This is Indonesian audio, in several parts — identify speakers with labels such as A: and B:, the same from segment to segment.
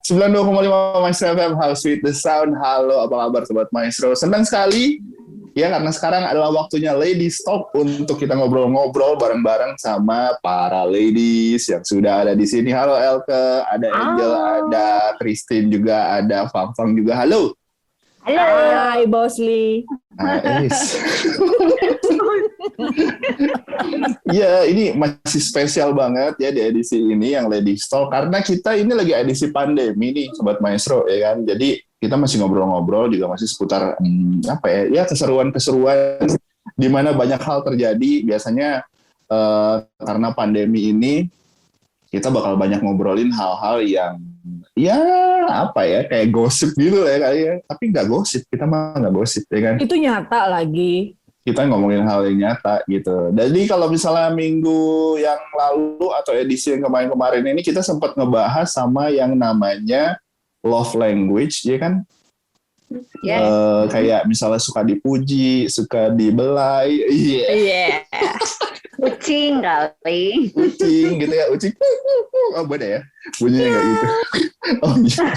A: 92,5 Maestro FM, How Sweet the Sound. Halo, apa kabar Sobat Maestro? Senang sekali ya karena sekarang adalah waktunya Ladies Talk untuk kita ngobrol-ngobrol bareng-bareng sama para ladies yang sudah ada di sini. Halo Elke, ada Angel, ada Christine juga, ada Fang juga. Halo.
B: Halo. Hai Bosli.
A: Ya, ini masih spesial banget ya di edisi ini yang Ladies Talk karena kita ini lagi edisi pandemi nih Sobat Maestro ya kan. Jadi kita masih ngobrol-ngobrol juga masih seputar keseruan-keseruan di mana banyak hal terjadi biasanya karena pandemi ini kita bakal banyak ngobrolin hal-hal yang kayak gosip gitu ya kali ya. Tapi nggak gosip, kita mah nggak gosip ya kan.
B: Itu nyata lagi.
A: Kita ngomongin hal yang nyata gitu. Jadi kalau misalnya minggu yang lalu atau edisi yang kemarin-kemarin ini kita sempat ngebahas sama yang namanya love language, ya kan? Yeah. Kayak misalnya suka dipuji, suka dibelai,
C: Iya. Ucing kali.
A: Ucing gitu ya, ucing. Oh beda ya, bunyinya nggak gitu. Oh iya.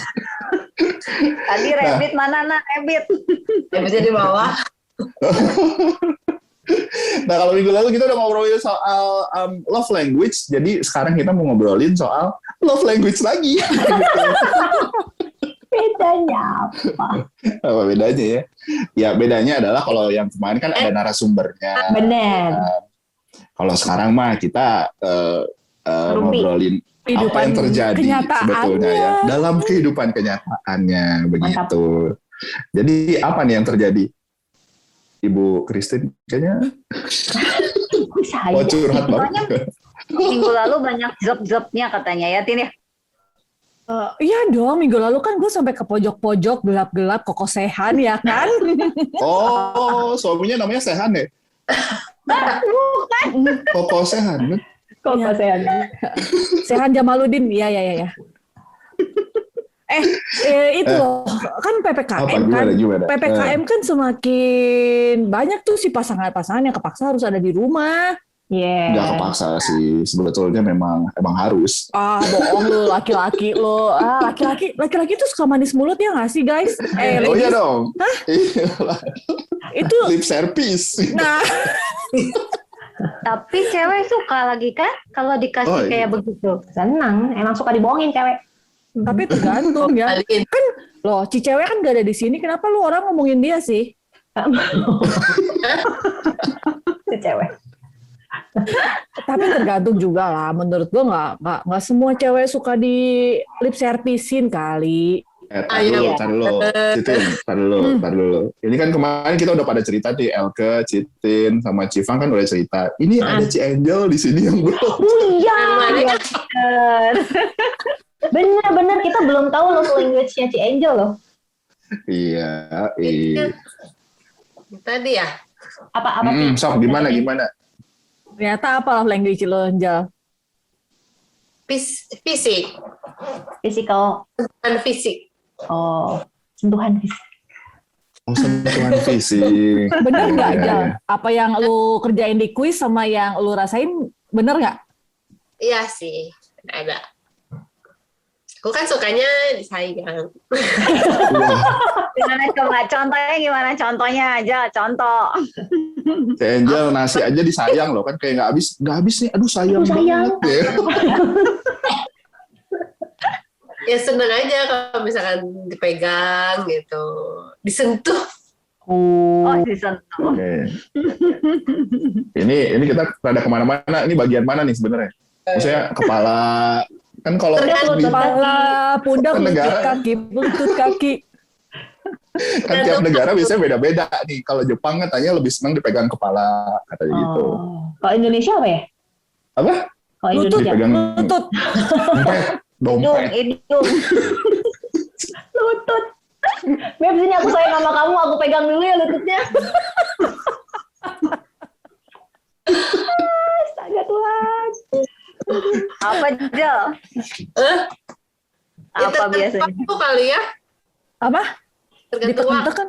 C: Tadi rabbit mana rabbit?
D: Rabbitnya di bawah.
A: Nah kalau minggu lalu kita udah ngobrolin soal love language, jadi sekarang kita mau ngobrolin soal love language lagi.
C: Bedanya apa?
A: Apa bedanya ya? Ya bedanya adalah kalau yang kemarin kan ada narasumbernya.
C: Benar.
A: Kalau sekarang mah kita ngobrolin apa yang terjadi sebetulnya ya dalam kehidupan kenyataannya begitu. Jadi apa nih yang terjadi? Ibu Christine kayaknya mau curhat banget.
C: Minggu lalu banyak job-jobnya katanya ya Tin ya?
B: Iya dong, minggu lalu kan gue sampai ke pojok-pojok gelap-gelap kokosehan ya kan?
A: Oh, suaminya namanya Sehan ya?
C: Bukan.
A: Kokosehan.
B: Kokosehan. Sehan Jamaludin, iya. Itu loh, kan PPKM
A: gimana?
B: PPKM kan semakin banyak tuh si pasangan-pasangan yang kepaksa harus ada di rumah.
A: Nggak kepaksa sih, sebetulnya memang harus.
B: Bohong lu, laki-laki lu. Laki-laki tuh suka manis mulut ya nggak sih guys?
A: Oh iya dong.
B: Hah? Itu
A: lip service.
B: Nah.
C: Tapi cewek suka lagi kan kalau dikasih kayak begitu. Senang, emang suka dibohongin cewek.
B: Tapi tergantung ya. Kan loh, si cewek kan gak ada di sini, kenapa lu orang ngomongin dia sih?
C: Si cewek.
B: Tapi tergantung juga lah. Menurut gua nggak semua cewek suka di lip servicein kali.
A: Tar dulu. Ini kan kemarin kita udah pada cerita di Elke, Citin, sama Cifang kan udah cerita. Ini ada Ci Angel di sini yang belum.
C: Iya. Bener kita belum tahu love language-nya Ci Angel loh.
A: Iya.
D: Tadi ya.
C: Apa?
A: Sok gimana?
B: Ternyata apa love language lo, Angel?
D: Fisik.
C: Physical.
D: Sentuhan fisik.
C: Oh, sentuhan fisik.
A: Oh, sentuhan fisik.
B: Bener nggak, Angel? Apa yang lu kerjain di kuis sama yang lu rasain bener nggak?
D: Iya sih, ada. Aku kan sukanya disayang.
C: Gimana coba contohnya aja contoh.
A: Kayak Angel nasi aja disayang loh kan kayak nggak habis nih, aduh sayang banget ya.
D: Ya seneng aja kalau misalkan dipegang gitu, disentuh.
C: Oh disentuh.
A: Okay. Ini kita rada kemana-mana. Ini bagian mana nih sebenarnya? Maksudnya kepala. Kan kalau
B: kepala, pundak, lutut kaki.
A: Kan tiap negara biasanya beda-beda nih. Kalau Jepang katanya lebih senang dipegang kepala, katanya gitu.
C: Kalau Indonesia apa ya?
A: Apa?
C: Kalau
B: Lutut,
C: Indonesia
B: lutut.
A: Dompet.
C: Hidung. Lutut. Beb, sini aku sayang sama kamu, aku pegang dulu ya lututnya. Astaga Tuhan. Apa Jel? Apa biasanya?
D: Itu kali ya?
B: Apa?
D: Tergantung waktu.
B: Ditekan.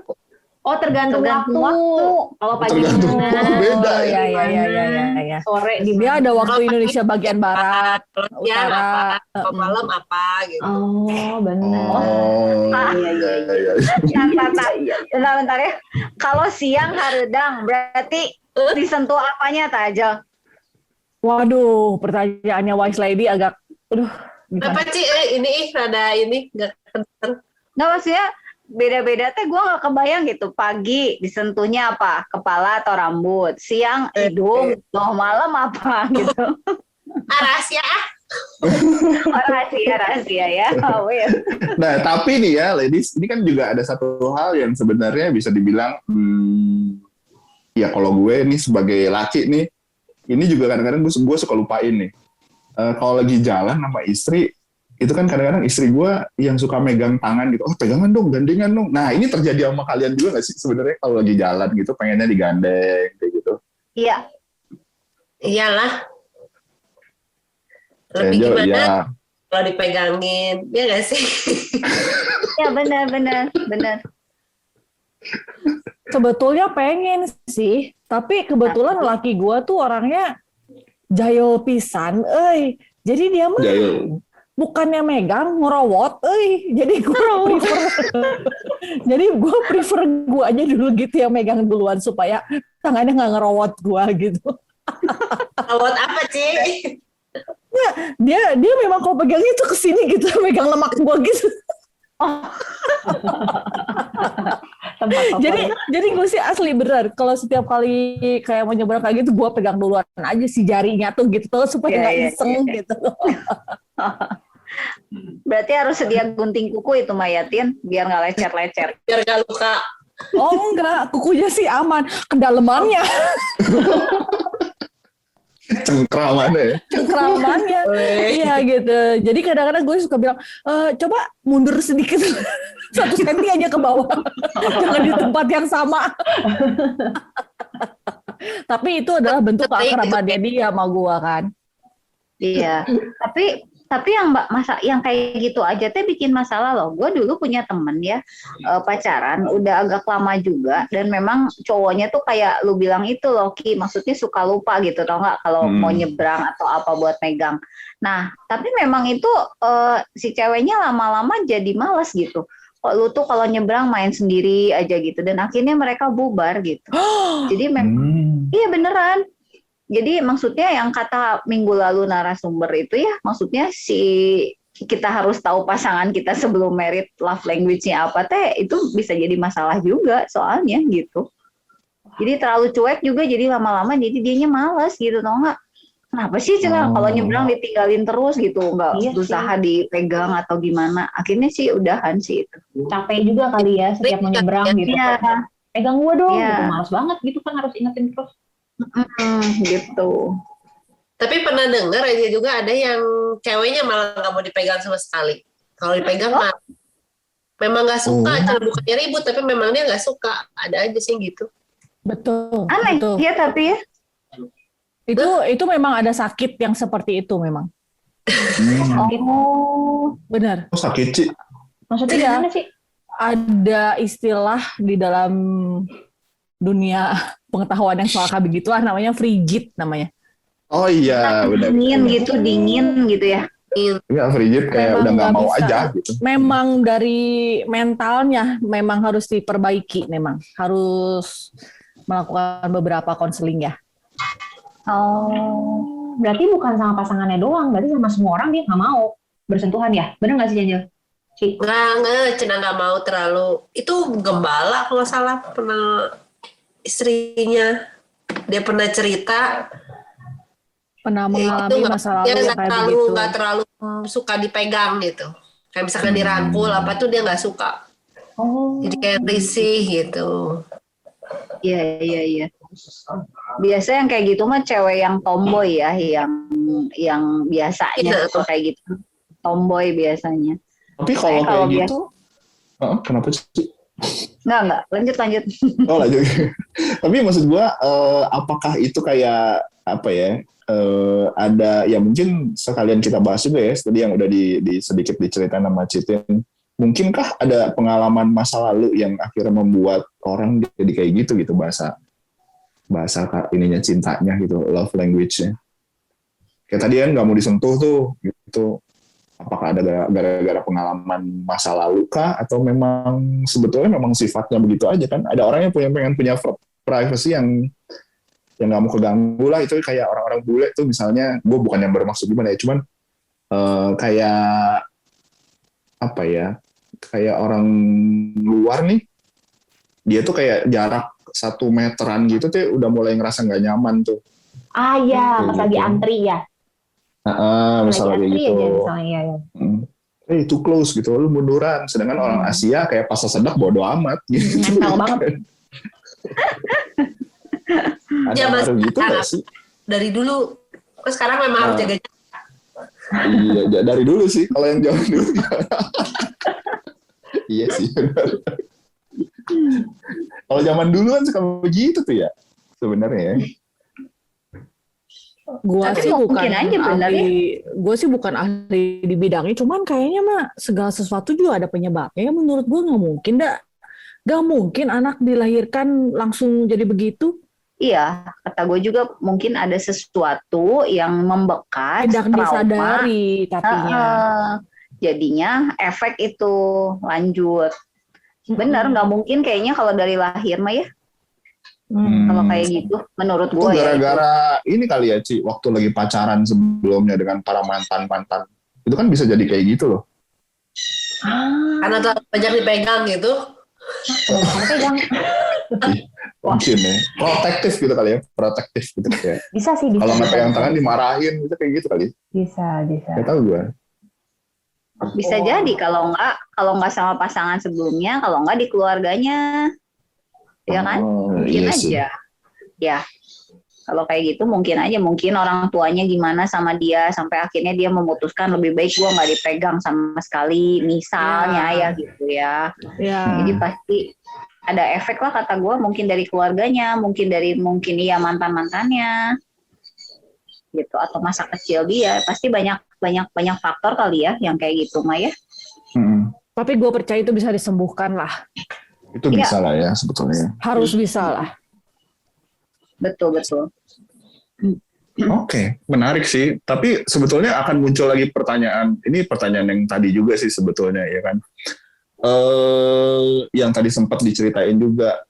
C: Oh, tergantung waktu. Kalau pagi
A: Tergantung
C: gimana?
A: waktu beda
B: Oh,
A: ya.
B: ya.
C: Sore di
B: Dia ada waktu
D: Kalau
B: Indonesia bagian barat,
D: siang
B: utara.
D: apa, kalau malam apa gitu.
C: Oh, benar.
A: Oh, iya.
E: Bentar ya. Kalau siang haredang berarti disentuh apanya tak aja?
B: Waduh, pertanyaannya Wise Lady agak,
D: Apa sih ini rada ini nggak kenceng.
E: Nggak, maksudnya beda-beda teh gue nggak kebayang gitu. Pagi disentuhnya apa? Kepala atau rambut? Siang hidung, malam apa gitu?
D: Rahasia
E: Oh, rahasia ya. Oh, iya.
A: Nah, tapi nih ya, ladies, ini kan juga ada satu hal yang sebenarnya bisa dibilang, ya kalau gue nih sebagai laki nih, ini juga kadang-kadang gue suka lupain nih. Kalau lagi jalan sama istri, itu kan kadang-kadang istri gue yang suka megang tangan gitu, oh pegangan dong, gandengan dong. Nah ini terjadi sama kalian juga nggak sih sebenarnya kalau lagi jalan gitu, pengennya digandeng kayak gitu?
E: Iya.
D: iyalah. Lebih
A: Angel,
D: gimana
A: ya.
D: kalau dipegangin, ya nggak sih?
E: Ya benar.
B: Sebetulnya pengen sih, tapi kebetulan laki gua tuh orangnya jahil pisan, jadi dia mah
A: Jahil.
B: bukannya megang, ngerowot, jadi gue prefer gue aja dulu gitu yang megang duluan supaya tangannya nggak ngerowot gue gitu.
D: Lewat apa sih?
B: Dia memang kalau pegangnya tuh kesini gitu, megang lemak gue gitu. Jadi gue sih asli bener kalau setiap kali kayak mau nyebrang kayak gitu gue pegang duluan aja si jarinya tuh gitu supaya nggak iseng gitu.
E: Berarti harus sedia gunting kuku itu Mayatin biar nggak lecet-lecet.
D: Biar gak luka.
B: Oh enggak, kukunya sih aman, kedalamannya.
A: Cengkramannya.
B: Iya gitu. Jadi kadang-kadang gue suka bilang, coba mundur sedikit 1 senti aja ke bawah, jangan di tempat yang sama. Tapi itu adalah bentuk keakrabannya dia sama gue kan.
E: Iya. Tapi yang kayak gitu aja teh bikin masalah loh. Gue dulu punya temen ya pacaran udah agak lama juga dan memang cowoknya tuh kayak lu bilang itu loh Ki, maksudnya suka lupa gitu tau nggak kalau mau nyebrang atau apa buat megang. Nah tapi memang itu si ceweknya lama-lama jadi malas gitu. Kok lu tuh kalau nyebrang main sendiri aja gitu dan akhirnya mereka bubar gitu. Jadi memang iya beneran. Jadi maksudnya yang kata minggu lalu narasumber itu ya, maksudnya kita harus tahu pasangan kita sebelum married, love language-nya apa teh, itu bisa jadi masalah juga soalnya gitu. Jadi terlalu cuek juga jadi lama-lama jadi dianya malas gitu tau nggak? Kenapa sih kalau nyebrang ditinggalin terus gitu, nggak berusaha dipegang atau gimana? Akhirnya sih udahan sih itu.
C: Capek juga kali ya setiap mau nyebrang gitu.
E: Iya.
C: Pegang gua dong,
E: Iya.
C: gitu. Males banget gitu kan harus ingetin terus.
E: Gitu.
D: Tapi pernah dengar aja juga ada yang ceweknya malah nggak mau dipegang sama sekali. Kalau dipegang mah memang nggak suka, bukannya ribut tapi memang dia nggak suka. Ada aja sih gitu.
B: Betul.
E: Aneh
B: betul.
E: ya tapi ya.
B: Itu memang ada sakit yang seperti itu memang.
E: Oh.
B: Benar.
A: Oh, sakit sih.
C: Maksudnya
B: Iya.
C: gimana sih?
B: Ada istilah di dalam dunia pengetahuan yang soal kayak begituan namanya frigid namanya.
A: Oh iya, benar.
E: Dingin gitu ya.
A: Iya, frigid kayak
B: Memang
A: udah nggak
B: nggak
A: mau
B: bisa.
A: aja gitu.
B: Memang dari mentalnya memang harus diperbaiki, memang harus melakukan beberapa konseling ya.
C: Oh, berarti bukan sama pasangannya doang, berarti sama semua orang dia nggak mau bersentuhan ya? Bener nggak sih Angel?
D: Nggak, Cina nggak mau terlalu. Itu gembala kalau nggak salah pernah istrinya dia pernah cerita
B: Pernah mengalami masa lalu
D: dia
B: yang kayak begitu.
D: nggak terlalu suka dipegang gitu. Kayak misalkan dirangkul apa tuh dia nggak suka.
C: Oh,
D: Jadi kayak risih gitu.
E: Iya. Biasa yang kayak gitu mah cewek yang tomboy ya, yang biasanya tuh kayak gitu. Tomboy biasanya.
A: Tapi kalau
E: Kalau
A: kayak gitu, kenapa sih?
E: Enggak, lanjut.
A: Oh lanjut. Tapi maksud gua, apakah itu kayak apa ya? Ada ya mungkin sekalian kita bahas juga ya. Tadi yang udah di sedikit diceritain sama Citin. mungkinkah ada pengalaman masa lalu yang akhirnya membuat orang jadi kayak gitu bahasa ininya cintanya gitu, love language-nya. Kayak tadi kan nggak mau disentuh tuh gitu. Apakah ada gara-gara pengalaman masa lalu kah, atau memang sebetulnya memang sifatnya begitu aja kan? Ada orang yang pengen punya privacy yang nggak mau keganggu lah. Itu kayak orang-orang bule tuh misalnya, gue bukan yang bermaksud gimana ya, cuman kayak apa ya, kayak orang luar nih, dia tuh kayak jarak 1 meteran gitu tuh udah mulai ngerasa nggak nyaman tuh.
C: Ah iya, pas
A: Kayak
C: lagi
A: gitu.
C: antri ya.
A: Misalnya kayak
C: Lagi antri
A: gitu.
C: aja misalnya ya.
A: Too close gitu, lu munduran. Sedangkan orang Asia kayak pas sedak bodo amat gitu.
C: Nempel banget.
A: Ada
D: Ya, Mas.
A: ngaruh gitu nggak sih?
D: Dari dulu. Kok sekarang memang harus jaga jarak.
A: Iya, dari dulu sih. Kalau yang zaman dulu. Iya sih, benar. Kalau zaman dulu kan suka begitu tuh ya, sebenarnya ya.
B: Gua
E: Tapi
B: sih bukan
E: mungkin aja benar ya.
B: gue sih bukan ahli di bidangnya, cuman kayaknya mah segala sesuatu juga ada penyebabnya. Menurut gue nggak mungkin anak dilahirkan langsung jadi begitu.
E: Iya, kata gue juga mungkin ada sesuatu yang membekas,
B: Tidak
E: trauma.
B: disadari tapinya.
E: Jadinya efek itu lanjut. Benar, nggak mungkin kayaknya kalau dari lahir mah ya. Kalau kayak gitu, menurut
A: Itu
E: gue ya.
A: gara-gara ini kali ya, Ci, waktu lagi pacaran sebelumnya dengan para mantan-mantan. Itu kan bisa jadi kayak gitu loh.
D: Karena terlalu banyak dipegang gitu.
C: Pegang.
A: Mungkin ya. Protektif gitu kali ya, protektif gitu kayak.
C: Bisa sih, bisa.
A: Kalau nggak pegang
C: bisa.
A: tangan dimarahin, gitu kayak gitu kali.
C: Bisa.
A: Gak tahu gue.
E: Bisa jadi kalau nggak sama pasangan sebelumnya, kalau nggak di keluarganya, ya kan? Mungkin
A: iya sih.
E: aja. Ya, kalau kayak gitu mungkin aja, mungkin orang tuanya gimana sama dia sampai akhirnya dia memutuskan lebih baik gua nggak dipegang sama sekali, misalnya ya gitu ya.
B: Ya.
E: Jadi pasti ada efek lah kata gua, mungkin dari keluarganya, mungkin iya mantan-mantannya, gitu, atau masa kecil dia, pasti banyak faktor kali ya yang kayak gitu mah ya.
B: Tapi gue percaya itu bisa disembuhkan lah.
A: Itu bisa lah ya sebetulnya.
B: Harus bisa lah.
E: Betul.
A: Oke, menarik sih. Tapi sebetulnya akan muncul lagi pertanyaan. Ini pertanyaan yang tadi juga sih sebetulnya ya kan. Yang tadi sempat diceritain juga.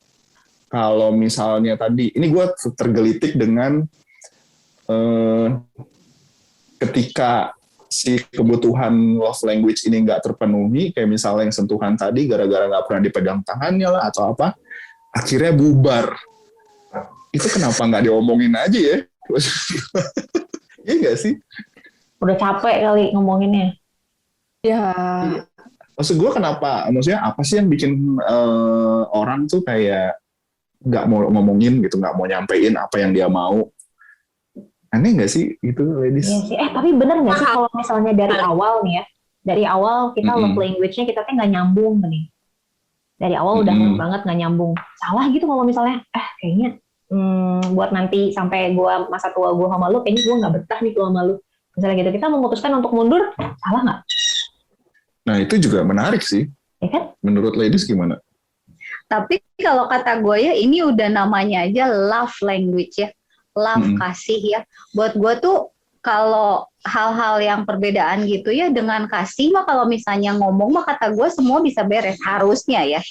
A: Kalau misalnya tadi, ini gue tergelitik dengan ketika si kebutuhan love language ini nggak terpenuhi, kayak misalnya yang sentuhan tadi gara-gara nggak pernah dipegang tangannya lah atau apa, akhirnya bubar. Itu kenapa nggak diomongin aja ya? Iya nggak sih?
C: Udah capek kali ngomonginnya.
B: Ya.
A: Maksud gue kenapa? Maksudnya apa sih yang bikin orang tuh kayak nggak mau ngomongin gitu, nggak mau nyampein apa yang dia mau? Aneh nggak sih itu, ladies?
C: Iya sih. Tapi bener nggak sih kalau misalnya dari awal nih ya, dari awal kita love language-nya kita tuh nggak nyambung nih. Dari awal udah banget nggak nyambung. Salah gitu kalau misalnya, kayaknya buat nanti sampai masa tua gue sama lu, kayaknya gue nggak betah nih sama lu. Misalnya gitu, kita memutuskan untuk mundur, salah nggak?
A: Nah itu juga menarik sih.
C: Ya kan?
A: Menurut ladies gimana?
E: Tapi kalau kata gue ya, ini udah namanya aja love language ya. Love, kasih ya. Buat gue tuh kalau hal-hal yang perbedaan gitu ya, dengan kasih mah kalau misalnya ngomong mah kata gue semua bisa beres. Harusnya ya.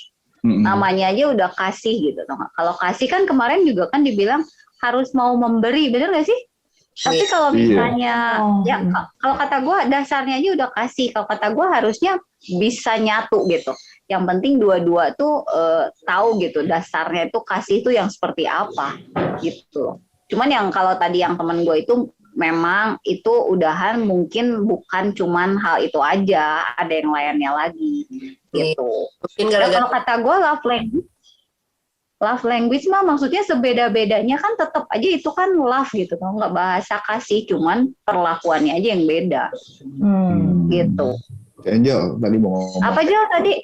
E: Namanya aja udah kasih gitu. Kalau kasih kan kemarin juga kan dibilang harus mau memberi, bener gak sih? Tapi kalau misalnya, kalau kata gue dasarnya aja udah kasih. Kalau kata gue harusnya bisa nyatu gitu. Yang penting dua-dua tuh tahu gitu dasarnya itu kasih itu yang seperti apa gitu. Cuman yang kalau tadi yang temen gue itu memang itu udahan mungkin bukan cuman hal itu aja, ada yang lainnya lagi gitu.
D: Mungkin
E: Kalau kata gue love language mah maksudnya sebeda-bedanya kan tetap aja itu kan love gitu, nggak bahasa kasih, cuman perlakuannya aja yang beda gitu.
A: Angel tadi mau ngomong.
E: Apa aja tadi?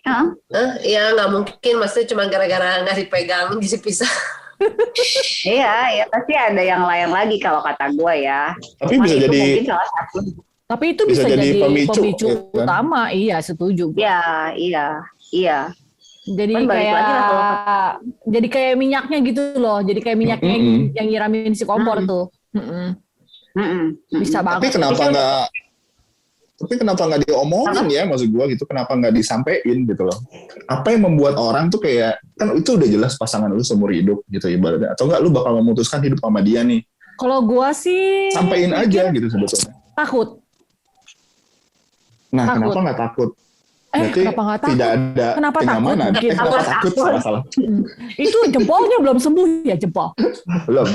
D: Ya nggak mungkin, maksudnya cuma gara-gara nggak dipegang disip-pisah.
E: Iya, ya pasti ada yang lain lagi kalau kata gue ya.
A: Tapi
E: Cuman
A: bisa
E: itu
A: jadi
E: mungkin salah satu.
B: Tapi itu
A: Bisa
B: bisa
A: jadi
B: jadi
A: pemicu,
B: pemicu
A: ya kan?
B: utama. Iya, setuju.
E: Iya.
B: Jadi
E: Kan balik
B: kayak
E: lagi lah
B: jadi kayak minyaknya gitu loh. Jadi kayak minyaknya yang nyiramin si kompor
E: Mm.
B: tuh. Mm-mm. Bisa
A: Tapi
B: banget.
A: kenapa nggak diomongin ya, maksud gua gitu, kenapa nggak disampein gitu loh? Apa yang membuat orang tuh kayak, kan itu udah jelas pasangan lu seumur hidup gitu ibaratnya, atau nggak lu bakal memutuskan hidup sama dia nih,
B: Kalau gua sih
A: sampein
B: mikir
A: aja gitu sebetulnya.
B: takut.
A: Nah,
B: Takut.
A: kenapa nggak takut? Berarti
B: Kenapa nggak takut?
A: tidak ada
B: Kenapa
A: kenyamanan.
B: takut? Mungkin.
A: Kenapa takut? Salah.
B: Itu jempolnya belum sembuh ya jempol.
A: Belum.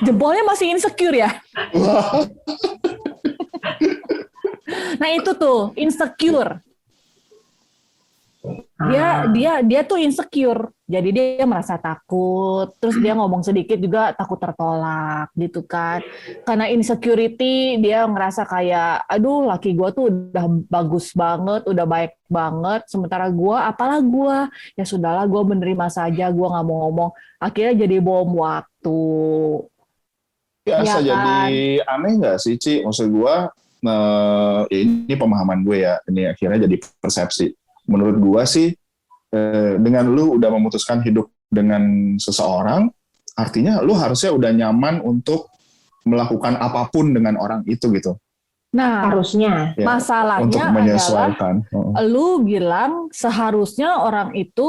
B: Jempolnya masih insecure ya.
A: Wah.
B: Nah itu tuh insecure. Dia tuh insecure. Jadi dia merasa takut. Terus dia ngomong sedikit juga takut tertolak gitu kan. Karena insecurity dia ngerasa kayak aduh laki gue tuh udah bagus banget, udah baik banget. Sementara gue apalah gue. Ya sudahlah gue menerima saja, gue nggak mau ngomong. Akhirnya jadi bom waktu.
A: Biasa
B: Ya
A: jadi aneh nggak sih, Ci? Maksud gue, ini pemahaman gue ya. Ini akhirnya jadi persepsi. Menurut gue sih, dengan lu udah memutuskan hidup dengan seseorang, artinya lu harusnya udah nyaman untuk melakukan apapun dengan orang itu gitu.
B: Nah,
C: Harusnya.
A: Ya,
B: masalahnya
A: untuk
B: adalah
A: menyesuaikan.
B: lu bilang seharusnya orang itu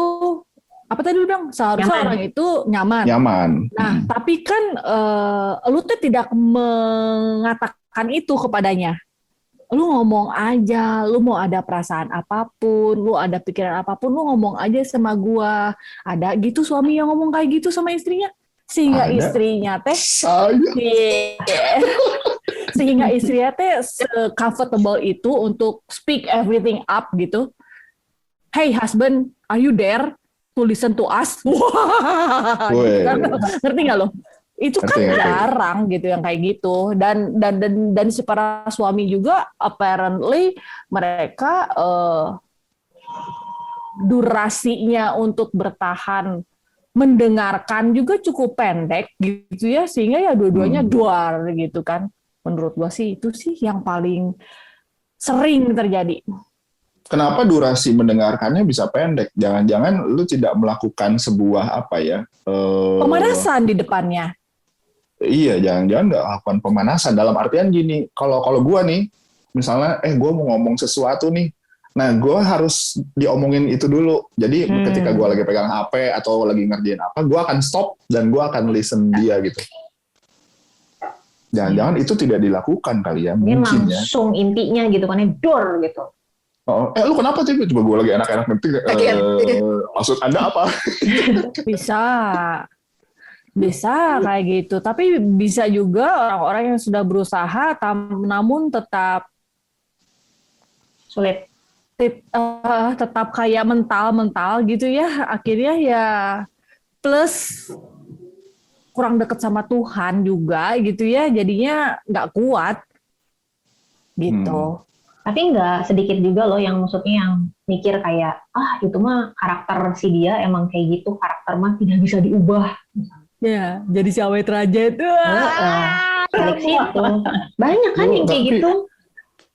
B: apa tadi lu bilang seharusnya
C: Nyaman.
B: orang itu nyaman.
A: Nyaman.
B: Nah, tapi kan lu tuh tidak mengatakan itu kepadanya. Lu ngomong aja, lu mau ada perasaan apapun, lu ada pikiran apapun, lu ngomong aja sama gua. Ada gitu suami yang ngomong kayak gitu sama istrinya, sehingga
A: Ada.
B: istrinya teh
A: Saya.
B: sehingga istrinya teh comfortable itu untuk speak everything up gitu. Hey husband, are you there to listen to us? Wah,
A: Woi.
B: ngerti nggak lo? Itu kan
A: Ngerti.
B: jarang gitu yang kayak gitu. Dan si para suami juga apparently mereka durasinya untuk bertahan mendengarkan juga cukup pendek gitu ya, sehingga ya dua-duanya duar gitu kan. Menurut gua sih itu sih yang paling sering terjadi.
A: Kenapa durasi mendengarkannya bisa pendek? Jangan-jangan lu tidak melakukan sebuah apa ya?
B: Pemanasan di depannya.
A: Iya, jangan-jangan nggak lakukan pemanasan. Dalam artian gini, kalau gue nih, misalnya, gue mau ngomong sesuatu nih, nah gue harus diomongin itu dulu. Jadi ketika gue lagi pegang HP atau lagi ngerjain apa, gue akan stop dan gue akan listen dia gitu. Jangan-jangan itu tidak dilakukan kali ya,
C: Mungkin
A: mungkin ya.
C: langsung intinya gitu kan, dor gitu.
A: Oh, lu kenapa sih? Coba gue lagi enak-enak ngetik. Maksud Anda apa?
B: Bisa kayak gitu, tapi bisa juga orang-orang yang sudah berusaha namun tetap
C: Sulit.
B: tetap kayak mental gitu ya, akhirnya ya plus kurang dekat sama Tuhan juga gitu ya, jadinya nggak kuat gitu.
C: Tapi nggak sedikit juga loh yang maksudnya yang mikir kayak, itu mah karakter si dia emang kayak gitu, karakter mah tidak bisa diubah.
B: Ya, jadi si awet raja itu.
C: Balik situ. Banyak kan yang kayak
A: Tapi
C: gitu.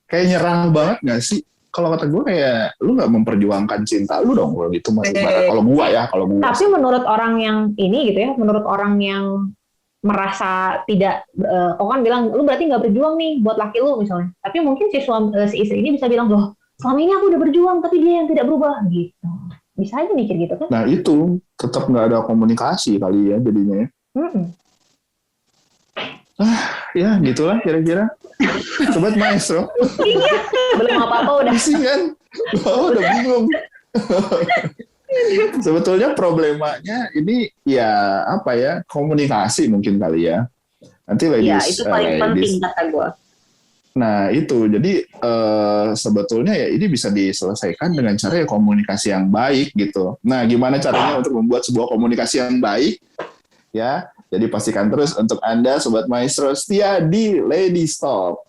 A: Kayak nyerang banget nggak sih? Kalau kata gue kayak, lu nggak memperjuangkan cinta lu dong, kalau gitu. Kalau gue.
C: Tapi menurut orang yang ini gitu ya, menurut orang yang merasa tidak, kan bilang, lu berarti nggak berjuang nih buat laki lu misalnya. Tapi mungkin si istri ini bisa bilang, loh, selama ini aku udah berjuang, tapi dia yang tidak berubah gitu. Bisa aja mikir gitu kan?
A: Nah itu tetap nggak ada komunikasi kali ya jadinya ya. Ya gitulah kira-kira. Sobat Maestro.
C: Belum apa-apa udah.
A: Pusing kan? Udah bingung. Sebetulnya problemanya ini ya apa ya, komunikasi mungkin kali ya. Nanti
E: Ya,
A: ladies,
E: itu paling penting kata gue.
A: Nah itu jadi sebetulnya ya ini bisa diselesaikan dengan cara ya komunikasi yang baik gitu. Nah gimana caranya untuk membuat sebuah komunikasi yang baik ya? Jadi pastikan terus untuk Anda Sobat Maestro setia di Ladies Talk.